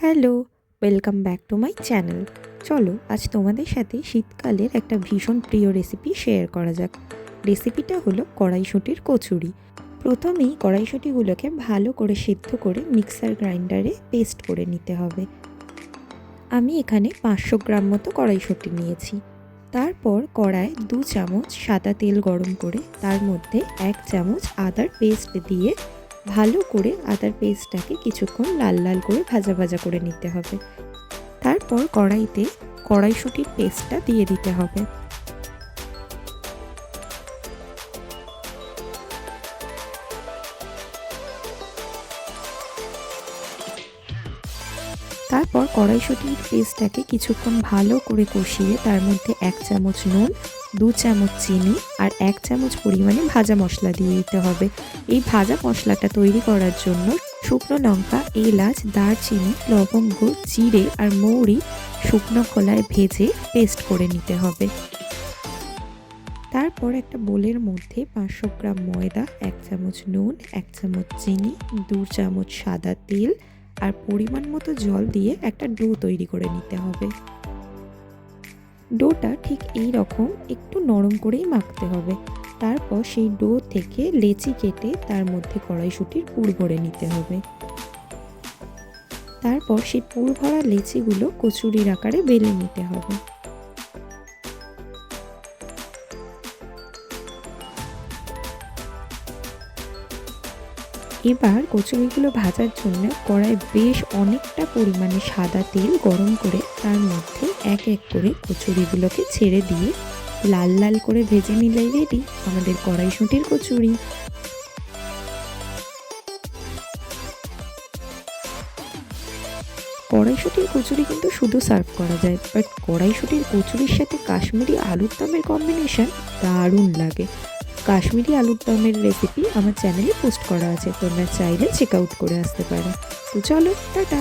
Hello, welcome back to my channel. চলো আজ তোমাদের সাথে শীতকালের একটা ভীষণ প্রিয় রেসিপি শেয়ার করা যাক। রেসিপিটা হলো কড়াইশুঁটির কচুরি। প্রথমেই কড়াইশুঁটিগুলোকে ভালো করে সিদ্ধ করে মিক্সার গ্রাইন্ডারে পেস্ট করে নিতে হবে। আমি এখানে 500 গ্রাম মতো কড়াইশুঁটি নিয়েছি। তারপর কড়ায় 2 চামচ সাদা তেল গরম করে তার মধ্যে 1 চামচ আদার পেস্ট দিয়ে ভালো করে আদার পেস্টটাকে কিছুক্ষণ লাল লাল করে ভাজা ভাজা করে নিতে হবে। তারপর কড়াইতে কড়াইশুঁটির পেস্টটা দিয়ে দিতে হবে। তারপর কড়াইশুঁটির পেস্টটাকে কিছুক্ষণ ভালো করে কষিয়ে তার মধ্যে 1 চামচ নুন, 2 চামচ চিনি আর 1 চামচ পরিমাণে ভাজা মশলা দিয়ে দিতে হবে। এই ভাজা মশলাটা তৈরি করার জন্য শুকনো লঙ্কা, এলাচ, দারচিনি, লবঙ্গ, জিরে আর মৌরি শুকনো খোলায় ভেজে পেস্ট করে নিতে হবে। তারপর একটা বোলের মধ্যে 500 গ্রাম ময়দা, 1 চামচ নুন, 1 চামচ চিনি, 2 চামচ সাদা তেল আর পরিমাণ মতো জল দিয়ে একটা ডো তৈরি করে নিতে হবে। ডোটা ঠিক এই রকম একটু নরম করেই মাখতে হবে। তারপর সেই ডো থেকে লেচি কেটে তার মধ্যে কড়াইশুঁটির পুর ভরে নিতে হবে। তারপর সেই পুর ভরা লেচিগুলো কচুরির আকারে বেলে নিতে হবে। এবার কচুরিগুলো ভাজার জন্য কড়ায় বেশ অনেকটা পরিমাণে সাদা তেল গরম করে তার মধ্যে এক এক করে কচুরিগুলোকে ছেড়ে দিয়ে লাল লাল করে ভেজে নিলেই রেডি আমাদের কড়াইশুঁটির কচুরি। কড়াইশুঁটির কচুরি কিন্তু শুধু সার্ভ করা যায়, বাট কড়াইশুঁটির কচুরির সাথে কাশ্মীরি আলুর দমের কম্বিনেশন দারুণ লাগে। কাশ্মীরি আলুর দমের রেসিপি আমার চ্যানেলে পোস্ট করা আছে, তোমরা চাইলে চেক আউট করে আসতে পারো। তো চলো, টাটা।